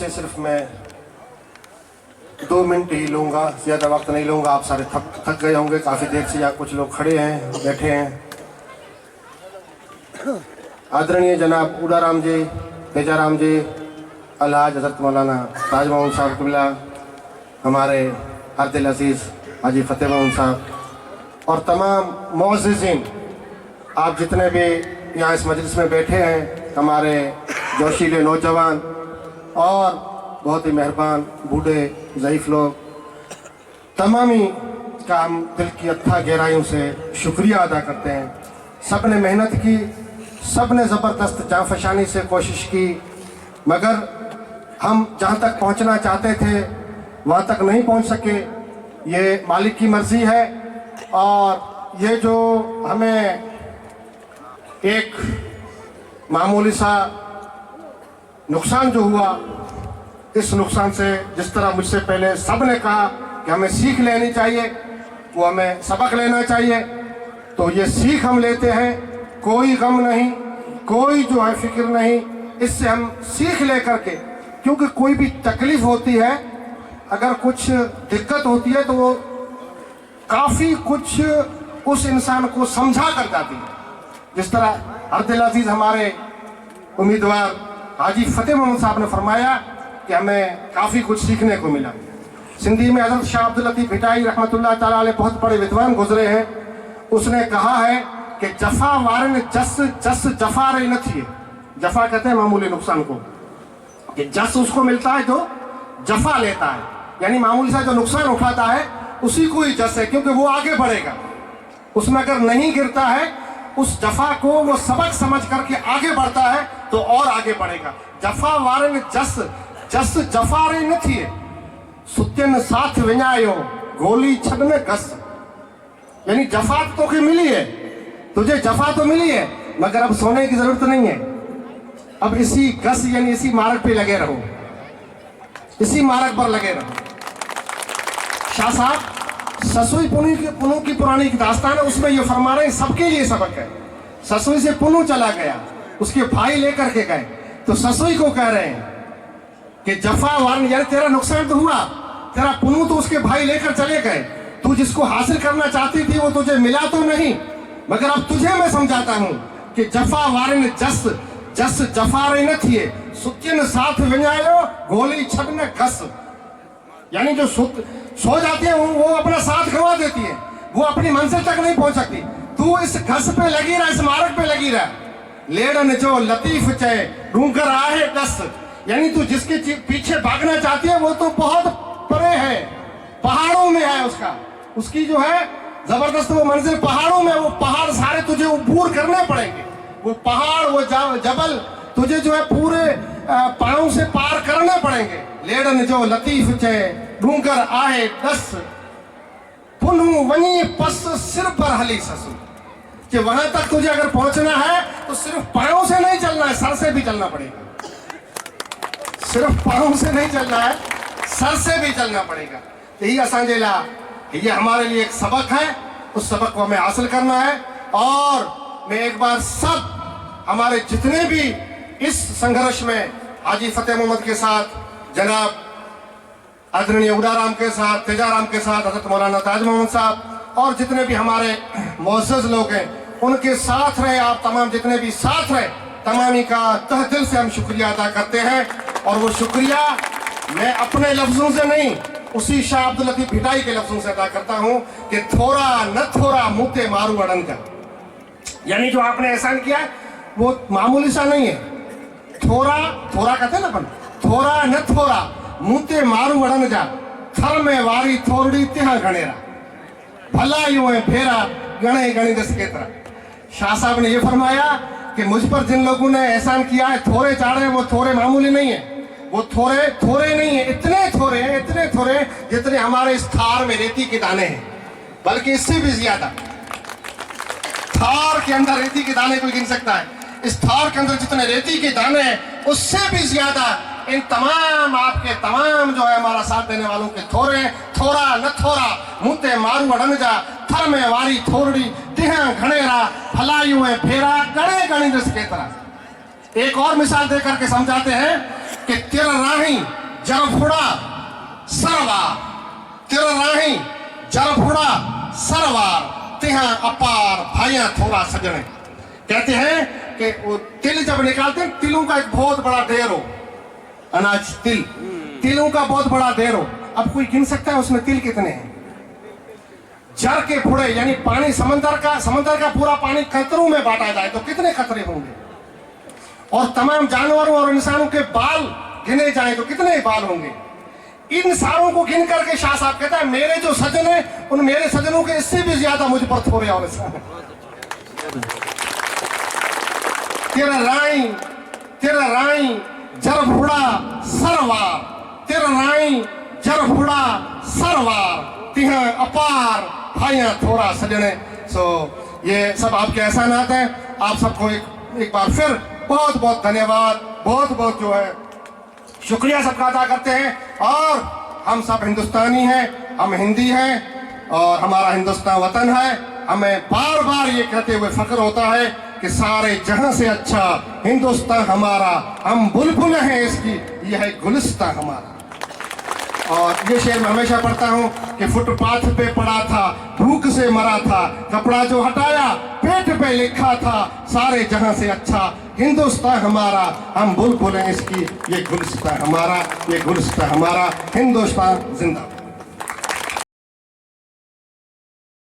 से सिर्फ मैं 2 मिनट ही लूँगा, ज़्यादा वक्त नहीं लूँगा। आप सारे थक गए होंगे काफ़ी देर से, या कुछ लोग खड़े हैं, बैठे हैं। आदरणीय जनाब उडाराम जी, तेजाराम जी, अलहाज हज़रत मौलाना ताज मोहम्मद साहब क़िबला, हमारे अर्दिल अजीज़ हाजी फ़तेह मोहम्मद साहब और तमाम मुअज़्ज़िज़ीन, आप जितने भी यहाँ इस मजलिस में बैठे हैं, हमारे जोशीले नौजवान और बहुत ही मेहरबान बूढ़े ज़ईफ़ लोग, तमामी का हम दिल की अथाह गहराइयों से शुक्रिया अदा करते हैं। सब ने मेहनत की, सब ने ज़बरदस्त जाँफशानी से कोशिश की, मगर हम जहाँ तक पहुँचना चाहते थे वहाँ तक नहीं पहुँच सके। ये मालिक की मर्ज़ी है और ये जो हमें एक मामूली सा नुकसान जो हुआ, इस नुकसान से जिस तरह मुझसे पहले सब ने कहा कि हमें सीख लेनी चाहिए, वो हमें सबक लेना चाहिए, तो ये सीख हम लेते हैं। कोई गम नहीं, कोई जो है फिक्र नहीं, इससे हम सीख ले करके, क्योंकि कोई भी तकलीफ़ होती है, अगर कुछ दिक्कत होती है तो वो काफ़ी कुछ उस इंसान को समझा कर जाती है। जिस तरह अर्दिल अजीज़ हमारे उम्मीदवार हाजी फ़तेह मोहम्मद साहब ने फरमाया कि हमें काफ़ी कुछ सीखने को मिला। सिंधी में हज़रत शाह अब्दुल लतीफ़ भिटाई रहमतुल्लाह ताला अलैह बहुत बड़े विद्वान गुजरे हैं। उसने कहा है कि जफ़ा वारन जस जस जफ़ा रही न थी। जफ़ा कहते हैं मामूली नुकसान को, कि जस उसको मिलता है जो जफ़ा लेता है, यानी मामूली सा जो नुकसान उठाता है उसी को ही जस है, क्योंकि वो आगे बढ़ेगा। उसमें अगर नहीं गिरता है, उस जफ़ा को वो सबक समझ करके आगे बढ़ता है तो और आगे बढ़ेगा। जफ़ा वारन जस जस जफ़ा रही न थी, सुत्यन साथ विञायो गोली छॾ घस। यानी जफ़ा तो के मिली है, तुझे जफ़ा तो मिली है, मगर अब सोने की जरूरत नहीं है। अब इसी घस यानी इसी मार्ग पे लगे रहो, इसी मार्ग पर लगे रहो। शाह साहब ससुई पुनू की पुरानी एक दास्तान है, उसमें ये फरमा रहे हैं सबके लिए सबक है। ससुई से पुनू चला गया, उसके भाई लेकर के गए, तो ससुई को कह रहे हैं कि जफा वारन, यानी तेरा नुकसान तो हुआ, तेरा पुनू तो उसके भाई लेकर चले गए, तू जिसको हासिल करना चाहती थी वो तुझे मिला तो नहीं, मगर अब तुझे मैं समझाता हूँ कि जफा वारन जस जस जफा रही न थी, सुत्यन साथ विञायो गोली छॾ घस। यानी जो सो जाती है वो अपना साथ गंवा देती है, वो अपनी मंजिल तक नहीं पहुंच सकती। तू इस घस पे लगी रहा, इस मार्ग पे लगी रहा। लेडन जो लतीफ चाहे डूंगर आहे दस, यानी तू जिसके पीछे भागना चाहती है वो तो बहुत परे है, पहाड़ों में है उसका, उसकी जो है जबरदस्त वो मंजिल पहाड़ों में। वो पहाड़ सारे तुझे अबूर करने पड़ेंगे, वो पहाड़ वो जबल तुझे जो है पूरे पाँव से पार करने पड़ेंगे। लेडन जो लतीफ चाहे डूंगर आहे दस, पुनू वनी पस सिर पर हली ससु, कि वहां तक तुझे अगर पहुंचना है तो सिर्फ पाँव से नहीं चलना है, सर से भी चलना पड़ेगा। सिर्फ पाँव से नहीं चलना है, सर से भी चलना पड़ेगा। यही असांजे ला, ये हमारे लिए एक सबक है, उस सबक को हमें हासिल करना है। और मैं एक बार सब हमारे जितने भी इस संघर्ष में हाजी फ़तेह मोहम्मद के साथ, जनाब आदरणीय उडाराम के साथ, तेजाराम के साथ, हज़रत मौलाना ताज मोहम्मद साहब और जितने भी हमारे मुअज़्ज़ज़ लोग हैं, उनके साथ रहे, आप तमाम जितने भी साथ रहे, तमामी का तहे दिल से हम शुक्रिया अदा करते हैं। और वो शुक्रिया मैं अपने लफ्ज़ों से नहीं, उसी शाह अब्दुल लतीफ़ भिटाई के लफ्ज़ों से अदा करता हूँ कि थोड़ा न थोड़ा मुँते मारू अड़न का। यानी जो आपने एहसान किया है वो मामूली सा नहीं है। थोड़ा थोड़ा कहते हैं ना अपन, थोड़ा न थोड़ा मुँते मारू अड़न जा, थर में वारी थोड़ी तिहा गणेरा, भला यूं है फेरा गणे गणी दस के तरह। शाह साहब ने ये फरमाया कि मुझ पर जिन लोगों ने एहसान किया है, थोड़े चाड़े, वो थोड़े मामूली नहीं है, वो थोड़े थोड़े नहीं है, इतने थोड़े हैं, इतने थोड़े जितने हमारे इस थार में रेती के दाने हैं, बल्कि इससे भी ज्यादा। थार के अंदर रेती के दाने कोई गिन सकता है, इस थार के अंदर जितने रेती के दाने हैं उससे भी ज्यादा इन तमाम आपके तमाम जो है हमारा साथ देने वालों के थोड़े, थोड़ा न थोड़ा मुँते मारू अड़न जा, थर में वारी थोड़ी तिहा घणेरा, फलायू है फेरा गणे गणी दस के तरह। एक और मिसाल देकर के समझाते हैं कि तिर राही राही जरफुड़ा सरवार, तेरा राही जरफुड़ा सरवार, तिहा अपार भाइयां थोड़ा सजने। कहते हैं कि वो तिल जब निकालते हैं, तिलों का एक बहुत बड़ा ढेर हो, अनाज तिलों का बहुत बड़ा ढेर हो। अब कोई गिन सकता है उसमें तिल कितने हैं? जर के फुड़े यानी पानी समंदर का पूरा पानी कतरों में बांटा जाए तो कितने कतरे होंगे, और तमाम जानवरों और इंसानों के बाल गिने जाए तो कितने बाल होंगे। इन सारों को गिन करके शाह साहब कहता है मेरे जो सजन है उन मेरे सजनों के इससे भी ज्यादा मुझ पर थोड़े और तेरा राई जरफुड़ा सरवार, तेरा राई जरफुड़ा सरवार, तिहा अपार भाइयां थोड़ा सजने। सो ये सब आपके एहसानात हैं। आप सबको एक बार फिर बहुत बहुत धन्यवाद, बहुत बहुत जो है शुक्रिया सबका अदा करते हैं। और हम सब हिंदुस्तानी हैं, हम हिंदी हैं और हमारा हिंदुस्तान वतन है। हमें बार बार ये कहते हुए फख्र होता है कि सारे जहां से अच्छा हिंदुस्तान हमारा, हम बुलबुल हैं इसकी, यह है गुलिस्तान हमारा। और ये शेर मैं हमेशा पढ़ता हूँ कि फुटपाथ पे पड़ा था, भूख से मरा था, कपड़ा जो हटाया पेट पे लिखा था, सारे जहां से अच्छा हिंदुस्तान हमारा, हम बुलबुल हैं इसकी, ये गुलिस्तान हमारा, ये गुलिस्तान हमारा, हिंदुस्तान जिंदाबाद।